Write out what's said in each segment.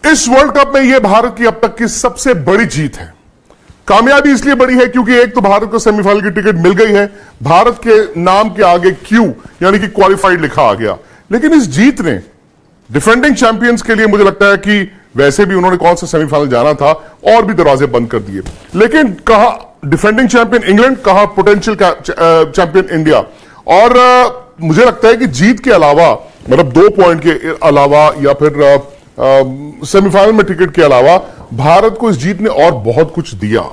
इस world cup में यह भारत की अब तक की सबसे बड़ी जीत है। कामयाबी इसलिए बड़ी है क्योंकि एक तो भारत को सेमीफाइनल की टिकट मिल गई है, भारत के नाम के आगे क्यू यानी कि क्वालिफाइड लिखा आ गया। लेकिन इस जीत ने डिफेंडिंग चैंपियंस के लिए मुझे लगता है कि वैसे भी उन्होंने कौन सा सेमीफाइनल जाना था और भी दरवाजे बंद कर दिए। लेकिन कहा डिफेंडिंग चैंपियन इंग्लैंड, कहा पोटेंशियल चैंपियन इंडिया। और मुझे लगता है कि जीत के अलावा, मतलब 2 पॉइंट के अलावा या फिर सेमीफाइनल में टिकट के अलावा, भारत को इस जीत ने और बहुत कुछ दिया।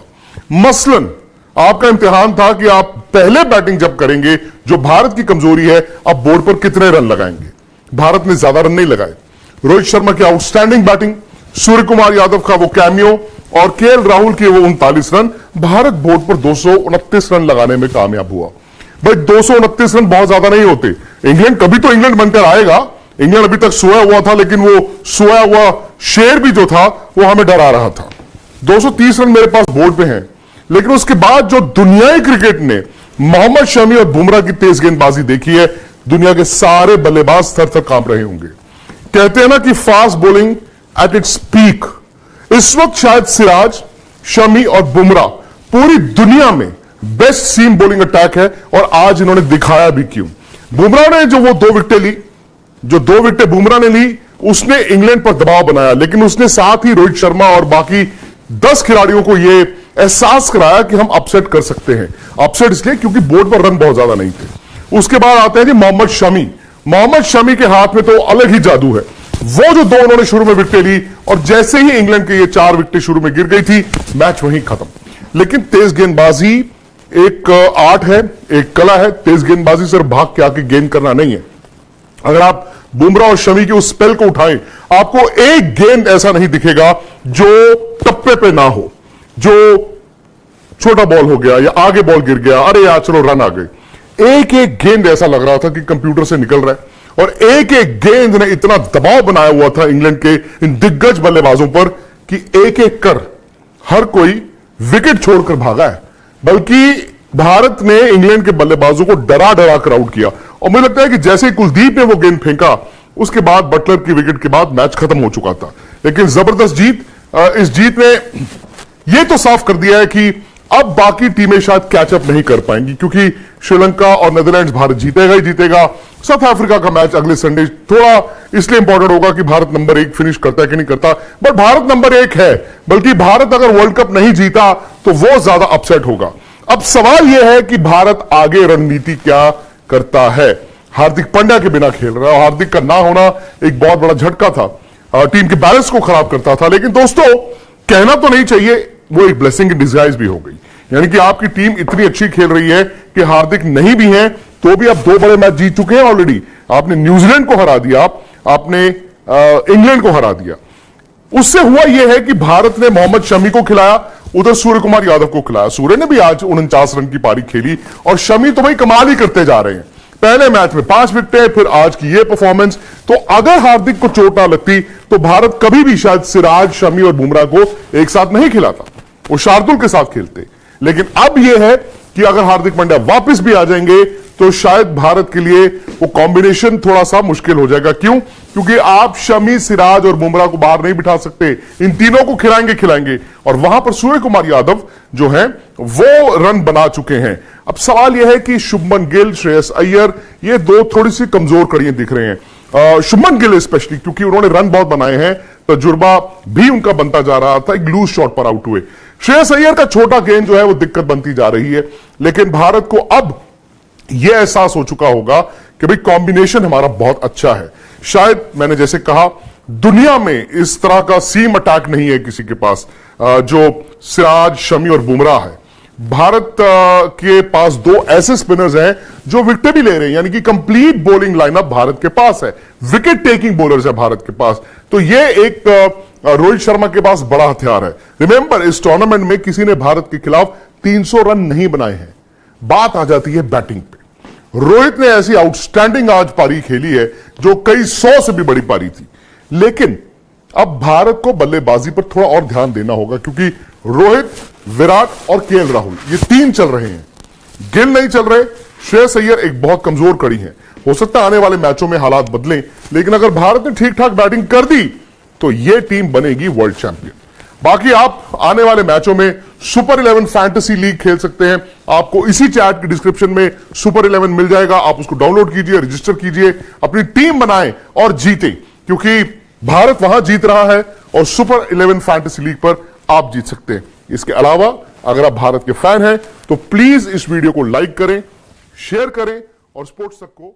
मसलन आपका इम्तिहान था कि आप पहले बैटिंग जब करेंगे, जो भारत की कमजोरी है, आप बोर्ड पर कितने रन लगाएंगे। भारत ने ज्यादा रन नहीं लगाए। रोहित शर्मा की आउटस्टैंडिंग बैटिंग, सूर्य कुमार यादव का वो कैमियो और केएल राहुल के वो 39 रन, भारत बोर्ड पर 229 रन लगाने में कामयाब हुआ। भाई 229 रन बहुत ज्यादा नहीं होते। इंग्लैंड कभी तो इंग्लैंड बनकर आएगा। इंग्लैंड अभी तक सोया हुआ था, लेकिन वो सोया हुआ शेर भी जो था वो हमें डरा रहा था। 230 रन मेरे पास बोर्ड पे हैं। लेकिन उसके बाद जो दुनियाई क्रिकेट ने मोहम्मद शमी और बुमराह की तेज गेंदबाजी देखी है, दुनिया के सारे बल्लेबाज थर थर कांप रहे होंगे। कहते हैं ना कि fast bowling at its peak. इस वक्त शायद सिराज, शमी और बुमराह पूरी दुनिया में बेस्ट सीम बॉलिंग अटैक है। और आज इन्होंने दिखाया भी क्यों। बुमराह ने जो वो 2 विकेटें ली, जो 2 विकेटें बुमराह ने ली, उसने इंग्लैंड पर दबाव बनाया। लेकिन उसने साथ ही रोहित शर्मा और बाकी 10 खिलाड़ियों को यह एहसास कराया कि हम अपसेट कर सकते हैं। अपसेट इसलिए क्योंकि बोर्ड पर रन बहुत ज्यादा नहीं थे। उसके बाद आते हैं जी मोहम्मद शमी। मोहम्मद शमी के हाथ में तो अलग ही जादू है। वो जो 2 उन्होंने शुरू में विकेटें ली और जैसे ही इंग्लैंड के ये 4 विकेटें शुरू में गिर गई थी, मैच वहीं खत्म। लेकिन तेज गेंदबाजी एक आर्ट है, एक कला है। तेज गेंदबाजी सिर्फ भाग के आके गेंद करना नहीं है। अगर आप बुमराह और शमी के उस स्पेल को उठाएं, आपको एक गेंद ऐसा नहीं दिखेगा जो टप्पे पे ना हो, जो छोटा बॉल हो गया या आगे बॉल गिर गया, अरे यार चलो रन आ गए। एक एक गेंद ऐसा लग रहा था कि कंप्यूटर से निकल रहा है। और एक एक गेंद ने इतना दबाव बनाया हुआ था इंग्लैंड के इन दिग्गज बल्लेबाजों पर कि एक एक कर हर कोई विकेट छोड़कर भागा है। बल्कि भारत ने इंग्लैंड के बल्लेबाजों को डरा डरा कर आउट किया। और मुझे लगता है कि जैसे कुलदीप ने वो गेंद फेंका, उसके बाद बटलर की विकेट के बाद मैच खत्म हो चुका था। लेकिन जबरदस्त जीत। इस जीत ने यह तो साफ कर दिया है कि अब बाकी टीमें शायद कैचअप नहीं कर पाएंगी, क्योंकि श्रीलंका और नेदरलैंड्स भारत जीतेगा ही जीतेगा। साउथ अफ्रीका का मैच अगले संडे थोड़ा इसलिए इंपॉर्टेंट होगा कि भारत नंबर 1 फिनिश करता है कि नहीं करता। बट भारत नंबर 1 है, बल्कि भारत अगर वर्ल्ड कप नहीं जीता तो वो ज्यादा अपसेट होगा। अब सवाल यह है कि भारत आगे रणनीति क्या करता है। हार्दिक पांड्या के बिना खेल रहा है। हार्दिक का ना होना एक बहुत बड़ा झटका था, टीम के बैलेंस को खराब करता था। लेकिन दोस्तों, कहना तो नहीं चाहिए, वो एक ब्लेसिंग इन डिस्गाइज भी हो गई। यानी कि आपकी टीम इतनी अच्छी खेल रही है कि हार्दिक नहीं भी हैं तो भी आप 2 बड़े मैच जीत चुके हैं ऑलरेडी। आपने न्यूजीलैंड को हरा दिया, आपने इंग्लैंड को हरा दिया। उससे हुआ यह है कि भारत ने मोहम्मद शमी को खिलाया, उधर सूर्य कुमार यादव को खिलाया। सूर्य ने भी आज 49 रन की पारी खेली और शमी तो भाई कमाल ही करते जा रहे हैं। पहले मैच में 5 विकेटें, फिर आज की ये परफॉर्मेंस। तो अगर हार्दिक को चोट ना लगती तो भारत कभी भी शायद सिराज, शमी और बुमराह को एक साथ नहीं खिलाता, वो शार्दुल के साथ खेलते। लेकिन अब यह है कि अगर हार्दिक पांड्या वापस भी आ जाएंगे तो शायद भारत के लिए वो कॉम्बिनेशन थोड़ा सा मुश्किल हो जाएगा। क्यों? क्योंकि आप शमी, सिराज और बुमराह को बाहर नहीं बिठा सकते। इन तीनों को खिलाएंगे और वहां पर सूर्य कुमार यादव जो हैं वो रन बना चुके हैं। अब सवाल यह है कि शुभमन गिल, श्रेयस अय्यर, ये 2 थोड़ी सी कमजोर कड़ियां दिख रहे हैं। शुभमन गिल स्पेशली, क्योंकि उन्होंने रन बहुत बनाए हैं, तजुर्बा भी उनका बनता जा रहा था, एक लूज शॉट पर आउट हुए। श्रेयस अय्यर का छोटा गेंद जो है वो दिक्कत बनती जा रही है। लेकिन भारत को अब यह एहसास हो चुका होगा कि भाई कॉम्बिनेशन हमारा बहुत अच्छा है। शायद मैंने जैसे कहा, दुनिया में इस तरह का सीम अटैक नहीं है किसी के पास जो सिराज, शमी और बुमराह है। भारत के पास 2 ऐसे स्पिनर्स हैं जो विकेट भी ले रहे हैं, यानी कि कंप्लीट बॉलिंग लाइनअप भारत के पास है। विकेट टेकिंग बॉलर्स है भारत के पास। तो ये एक रोहित शर्मा के पास बड़ा हथियार है। रिमेंबर, इस टूर्नामेंट में किसी ने भारत के खिलाफ 300 रन नहीं बनाए हैं। बात आ जाती है बैटिंग पे। रोहित ने ऐसी आउटस्टैंडिंग आज पारी खेली है जो कई 100 से भी बड़ी पारी थी। लेकिन अब भारत को बल्लेबाजी पर थोड़ा और ध्यान देना होगा, क्योंकि रोहित, विराट और केएल राहुल ये 3 चल रहे हैं। गिल नहीं चल रहे। श्रेयस अय्यर एक बहुत कमजोर कड़ी है। हो सकता है आने वाले मैचों में हालात बदलें, लेकिन अगर भारत ने ठीक ठाक बैटिंग कर दी तो यह टीम बनेगी वर्ल्ड चैंपियन। बाकी आप आने वाले मैचों में सुपर 11 फैंटेसी लीग खेल सकते हैं। आपको इसी चैट की डिस्क्रिप्शन में सुपर 11 मिल जाएगा, आप उसको डाउनलोड कीजिए, रजिस्टर कीजिए, अपनी टीम बनाएं और जीते, क्योंकि भारत वहां जीत रहा है और सुपर 11 फैंटेसी लीग पर आप जीत सकते हैं। इसके अलावा अगर आप भारत के फैन हैं तो प्लीज इस वीडियो को लाइक करें, शेयर करें और स्पोर्ट्स तक को